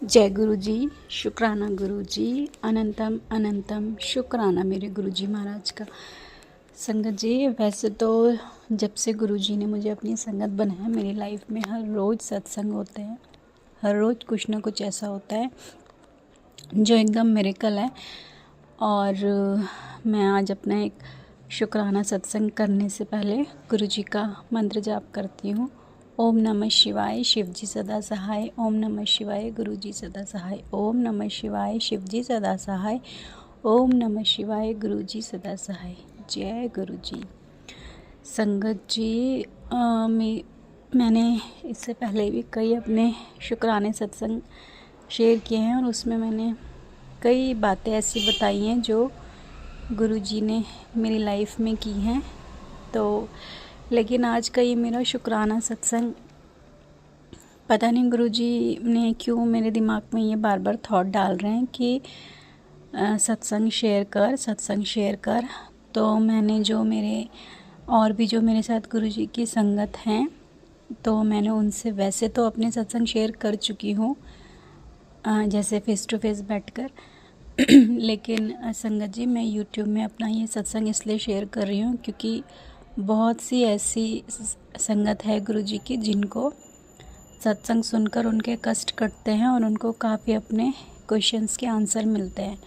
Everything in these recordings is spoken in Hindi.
जय गुरु जी। शुक्राना गुरु जी। अनंतम अनंतम शुक्राना मेरे गुरु जी महाराज का। संगत जी, वैसे तो जब से गुरु जी ने मुझे अपनी संगत बनाया, मेरी लाइफ में हर रोज़ सत्संग होते हैं, हर रोज़ कुछ ना कुछ ऐसा होता है जो एकदम मिरेकल है। और मैं आज अपना एक शुक्राना सत्संग करने से पहले गुरु जी का मंत्र जाप करती हूँ। ओम नमः शिवाय, शिव जी सदा सहाय। ओम नमः शिवाय, गुरु जी सदा सहाय। ओम नमः शिवाय, शिव जी सदा सहाय। ओम नमः शिवाय, गुरु जी सदा सहाय। जय गुरु जी। संगत जी, मैंने इससे पहले भी कई अपने शुक्राने सत्संग शेयर किए हैं और उसमें मैंने कई बातें ऐसी बताई हैं जो गुरु जी ने मेरी लाइफ में की हैं। तो लेकिन आज का ये मेरा शुक्राना सत्संग, पता नहीं गुरु जी ने क्यों मेरे दिमाग में ये बार बार थॉट डाल रहे हैं कि सत्संग शेयर कर। तो मैंने जो मेरे साथ गुरु जी की संगत हैं, तो मैंने उनसे वैसे तो अपने सत्संग शेयर कर चुकी हूँ, जैसे फेस टू फेस बैठकर लेकिन संगत जी, मैं यूट्यूब में अपना ये सत्संग इसलिए शेयर कर रही हूँ क्योंकि बहुत सी ऐसी संगत है गुरु जी की जिनको सत्संग सुनकर उनके कष्ट कटते हैं और उनको काफ़ी अपने क्वेश्चंस के आंसर मिलते हैं।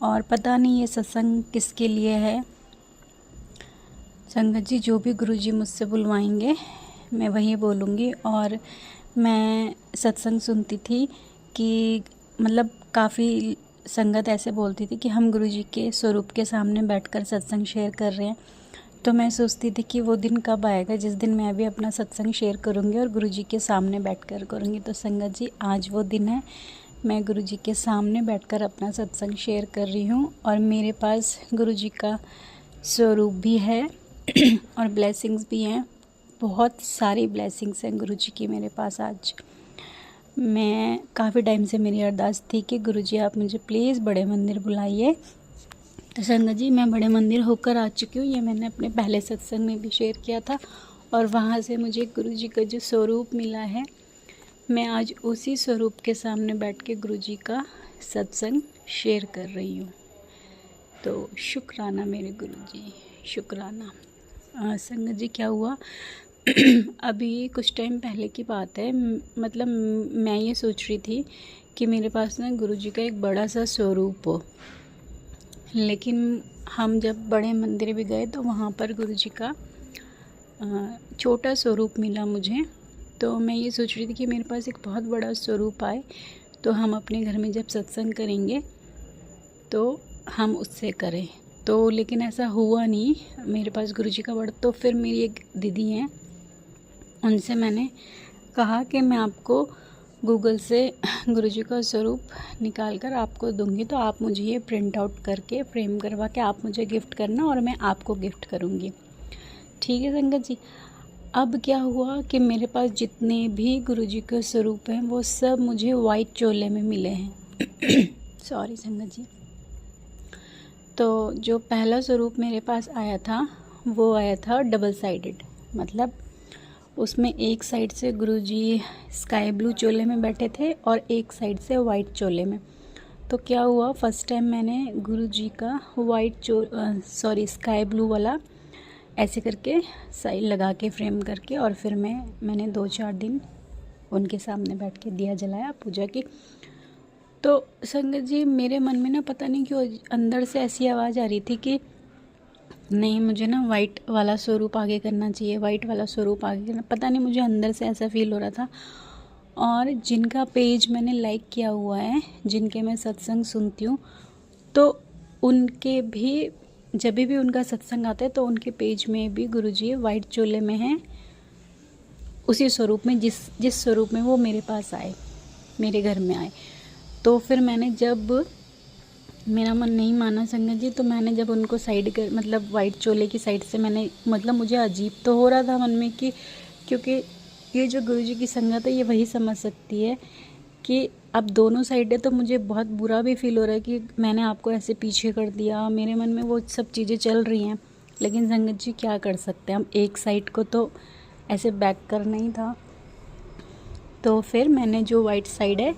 और पता नहीं ये सत्संग किसके लिए है। संगत जी, जो भी गुरु जी मुझसे बुलवाएंगे मैं वही बोलूँगी। और मैं सत्संग सुनती थी कि मतलब काफ़ी संगत ऐसे बोलती थी कि हम गुरु जी के स्वरूप के सामने बैठकर सत्संग शेयर कर रहे हैं। तो मैं सोचती थी कि वो दिन कब आएगा जिस दिन मैं भी अपना सत्संग शेयर करूँगी और गुरु जी के सामने बैठकर करूँगी। तो संगत जी, आज वो दिन है। मैं गुरु जी के सामने बैठकर अपना सत्संग शेयर कर रही हूँ और मेरे पास गुरु जी का स्वरूप भी है और ब्लेसिंग्स भी हैं। बहुत सारी ब्लेसिंग्स हैं गुरु जी की मेरे पास आज। मैं काफ़ी टाइम से मेरी अरदास थी कि गुरु जी आप मुझे प्लीज़ बड़े मंदिर बुलाइए। तो संगत जी, मैं बड़े मंदिर होकर आ चुकी हूँ। ये मैंने अपने पहले सत्संग में भी शेयर किया था और वहाँ से मुझे गुरु जी का जो स्वरूप मिला है, मैं आज उसी स्वरूप के सामने बैठ के गुरु जी का सत्संग शेयर कर रही हूँ। तो शुक्राना मेरे गुरु जी, शुक्राना। संगत जी, क्या हुआ अभी कुछ टाइम पहले की बात है, मतलब मैं ये सोच रही थी कि मेरे पास ना गुरु जी का एक बड़ा सा स्वरूप हो, लेकिन हम जब बड़े मंदिर भी गए तो वहाँ पर गुरु जी का छोटा स्वरूप मिला मुझे। तो मैं ये सोच रही थी कि मेरे पास एक बहुत बड़ा स्वरूप आए तो हम अपने घर में जब सत्संग करेंगे तो हम उससे करें। तो लेकिन ऐसा हुआ नहीं मेरे पास गुरु जी का बड़ा। तो फिर मेरी एक दीदी हैं, उनसे मैंने कहा कि मैं आपको गूगल से गुरु जी का स्वरूप निकाल कर आपको दूंगी, तो आप मुझे ये प्रिंट आउट करके फ्रेम करवा के आप मुझे गिफ्ट करना और मैं आपको गिफ्ट करूँगी। ठीक है संगत जी। अब क्या हुआ कि मेरे पास जितने भी गुरु जी के स्वरूप हैं वो सब मुझे वाइट चोले में मिले हैं सॉरी संगत जी। तो जो पहला स्वरूप मेरे पास आया था वो आया था डबल साइडेड, मतलब उसमें एक साइड से गुरुजी स्काई ब्लू चोले में बैठे थे और एक साइड से वाइट चोले में। तो क्या हुआ, फर्स्ट टाइम मैंने गुरुजी का स्काई ब्लू वाला ऐसे करके साइड लगा के फ्रेम करके, और फिर मैंने 2-4 दिन उनके सामने बैठ के दिया जलाया, पूजा की। तो संगत जी, मेरे मन में ना पता नहीं क्यों अंदर से ऐसी आवाज़ आ रही थी कि नहीं, मुझे ना वाइट वाला स्वरूप आगे करना चाहिए, वाइट वाला स्वरूप आगे करना। पता नहीं, मुझे अंदर से ऐसा फील हो रहा था। और जिनका पेज मैंने लाइक किया हुआ है, जिनके मैं सत्संग सुनती हूँ, तो उनके भी जब भी उनका सत्संग आता है तो उनके पेज में भी गुरुजी वाइट चोले में हैं, उसी स्वरूप में जिस स्वरूप में वो मेरे पास आए, मेरे घर में आए। तो फिर मैंने जब मेरा मन नहीं माना संगत जी, तो मैंने जब उनको साइड कर, मतलब वाइट चोले की साइड से मैंने, मतलब मुझे अजीब तो हो रहा था मन में कि क्योंकि ये जो गुरु जी की संगत है ये वही समझ सकती है कि अब दोनों साइड है। तो मुझे बहुत बुरा भी फील हो रहा है कि मैंने आपको ऐसे पीछे कर दिया, मेरे मन में वो सब चीज़ें चल रही हैं। लेकिन संगत जी, क्या कर सकते हैं हम, एक साइड को तो ऐसे बैक करना ही था। तो फिर मैंने जो वाइट साइड है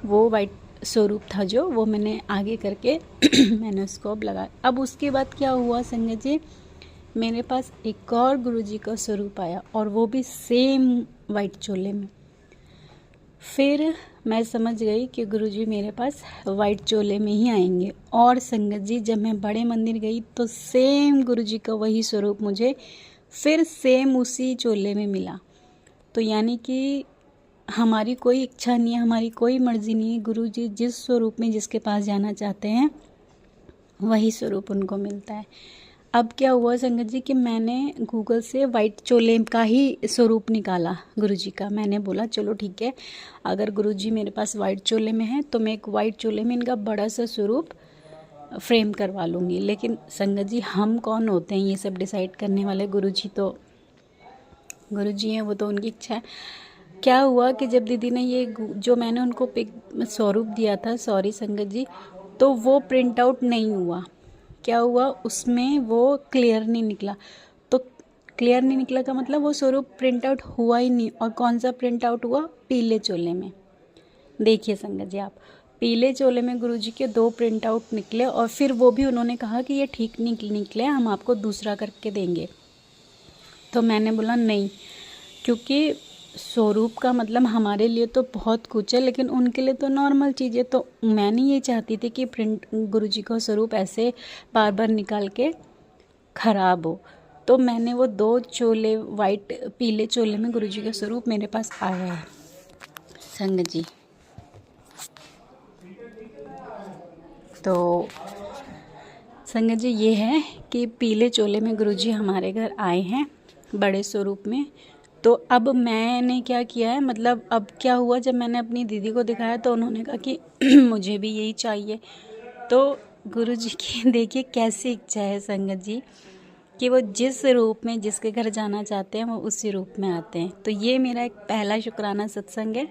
वो वाइट स्वरूप था जो, वो मैंने आगे करके मैंने उसको अब लगा। अब उसके बाद क्या हुआ संगत जी, मेरे पास एक और गुरुजी का स्वरूप आया और वो भी सेम वाइट चोले में। फिर मैं समझ गई कि गुरुजी मेरे पास वाइट चोले में ही आएंगे। और संगत जी जब मैं बड़े मंदिर गई तो सेम गुरुजी का वही स्वरूप मुझे फिर सेम उसी चोले में मिला। तो यानी कि हमारी कोई इच्छा नहीं है, हमारी कोई मर्जी नहीं है, गुरुजी जिस स्वरूप में जिसके पास जाना चाहते हैं वही स्वरूप उनको मिलता है। अब क्या हुआ संगत जी कि मैंने गूगल से वाइट चोले का ही स्वरूप निकाला गुरुजी का। मैंने बोला चलो ठीक है, अगर गुरुजी मेरे पास वाइट चोले में है तो मैं एक वाइट चोले में इनका बड़ा सा स्वरूप फ्रेम करवा लूँगी। लेकिन संगत जी हम कौन होते हैं ये सब डिसाइड करने वाले, गुरुजी तो गुरुजी हैं, वो तो उनकी इच्छा है। क्या हुआ कि जब दीदी ने ये जो मैंने उनको पिक स्वरूप दिया था, सॉरी संगत जी, तो वो प्रिंट आउट नहीं हुआ। क्या हुआ उसमें, वो क्लियर नहीं निकला। तो क्लियर नहीं निकला का मतलब वो स्वरूप प्रिंट आउट हुआ ही नहीं। और कौन सा प्रिंट आउट हुआ, पीले चोले में। देखिए संगत जी आप, पीले चोले में गुरुजी के 2 प्रिंट आउट निकले और फिर वो भी उन्होंने कहा कि ये ठीक निकले, हम आपको दूसरा करके देंगे। तो मैंने बोला नहीं, क्योंकि स्वरूप का मतलब हमारे लिए तो बहुत कुछ है लेकिन उनके लिए तो नॉर्मल चीज़ है। तो मैं नहीं ये चाहती थी कि प्रिंट गुरुजी का स्वरूप ऐसे बार बार निकाल के ख़राब हो। तो मैंने वो 2 चोले वाइट पीले चोले में गुरुजी का स्वरूप मेरे पास आया है संगत जी। तो संगत जी ये है कि पीले चोले में गुरुजी हमारे घर आए हैं बड़े स्वरूप में। तो अब मैंने क्या किया है, मतलब अब क्या हुआ, जब मैंने अपनी दीदी को दिखाया तो उन्होंने कहा कि मुझे भी यही चाहिए। तो गुरुजी की देखिए कैसी इच्छा है संगत जी कि वो जिस रूप में जिसके घर जाना चाहते हैं वो उसी रूप में आते हैं। तो ये मेरा एक पहला शुक्राना सत्संग है।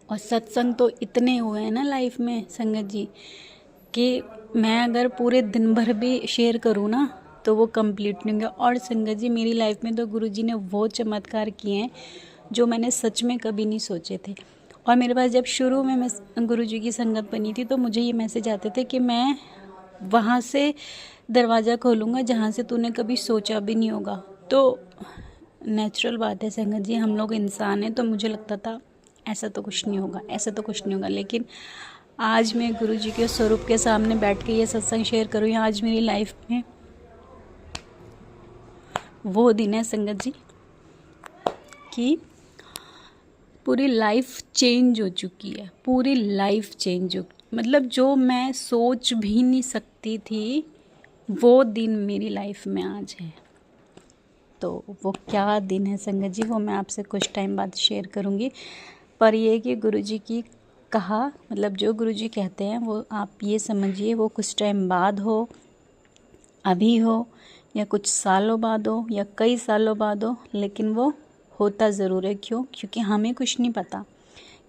और सत्संग तो इतने हुए हैं ना लाइफ में संगत जी कि मैं अगर पूरे दिन भर भी शेयर करूँ ना तो वो कंप्लीट नहीं होंगे। और संगत जी मेरी लाइफ में तो गुरुजी ने वो चमत्कार किए हैं जो मैंने सच में कभी नहीं सोचे थे। और मेरे पास जब शुरू में मैं गुरुजी की संगत बनी थी तो मुझे ये मैसेज आते थे कि मैं वहाँ से दरवाज़ा खोलूँगा जहाँ से तूने कभी सोचा भी नहीं होगा। तो नेचुरल बात है संगत जी, हम लोग इंसान हैं, तो मुझे लगता था ऐसा तो कुछ नहीं होगा, ऐसा तो कुछ नहीं होगा। लेकिन आज मैं गुरुजी के स्वरूप के सामने बैठ के ये सत्संग शेयर करूँ, आज मेरी लाइफ में वो दिन है संगत जी कि पूरी लाइफ चेंज हो चुकी है, पूरी लाइफ चेंज हो, मतलब जो मैं सोच भी नहीं सकती थी वो दिन मेरी लाइफ में आज है। तो वो क्या दिन है संगत जी वो मैं आपसे कुछ टाइम बाद शेयर करूँगी। पर ये कि गुरुजी की कहा, मतलब जो गुरुजी कहते हैं वो आप ये समझिए वो कुछ टाइम बाद हो, अभी हो या कुछ सालों बाद हो या कई सालों बाद हो, लेकिन वो होता ज़रूर है। क्यों? क्योंकि हमें कुछ नहीं पता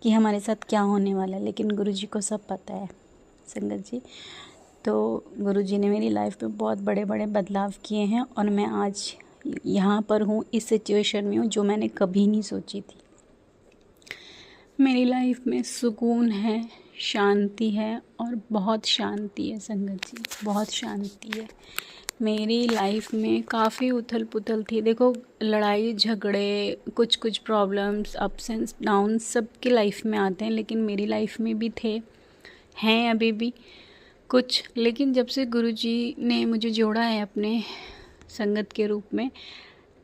कि हमारे साथ क्या होने वाला है, लेकिन गुरुजी को सब पता है संगत जी। तो गुरुजी ने मेरी लाइफ में बहुत बड़े बड़े बदलाव किए हैं और मैं आज यहाँ पर हूँ, इस सिचुएशन में हूँ जो मैंने कभी नहीं सोची थी। मेरी लाइफ में सुकून है, शांति है और बहुत शांति है संगत जी, बहुत शांति है। मेरी लाइफ में काफ़ी उथल पुथल थी, देखो लड़ाई झगड़े कुछ कुछ प्रॉब्लम्स अप्स एंड डाउन सबकी लाइफ में आते हैं, लेकिन मेरी लाइफ में भी थे, हैं अभी भी कुछ। लेकिन जब से गुरुजी ने मुझे जोड़ा है अपने संगत के रूप में,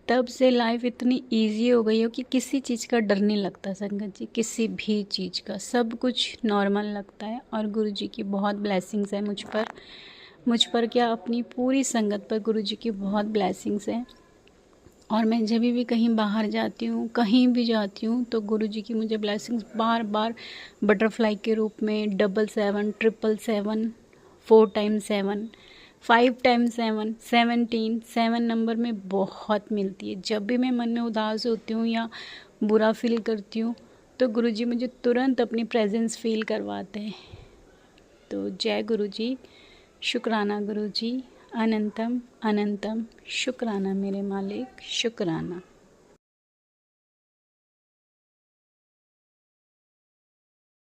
तब से लाइफ इतनी इजी हो गई हो कि किसी चीज़ का डर नहीं लगता संगत जी, किसी भी चीज़ का, सब कुछ नॉर्मल लगता है। और गुरुजी की बहुत ब्लेसिंग्स है मुझ पर क्या अपनी पूरी संगत पर गुरुजी की बहुत ब्लेसिंग्स हैं। और मैं जब भी कहीं बाहर जाती हूँ, कहीं भी जाती हूँ, तो गुरुजी की मुझे ब्लेसिंग्स बार बार बटरफ्लाई के रूप में 777 777 4 टाइम्स 7 5 टाइम्स 7 17 7 नंबर में बहुत मिलती है। जब भी मैं मन में उदास होती हूँ या बुरा फील करती हूँ तो गुरुजी मुझे तुरंत अपनी प्रेजेंस फील करवाते हैं। तो जय गुरुजी, शुक्राना गुरुजी, अनंतम अनंतम शुक्राना मेरे मालिक, शुक्राना।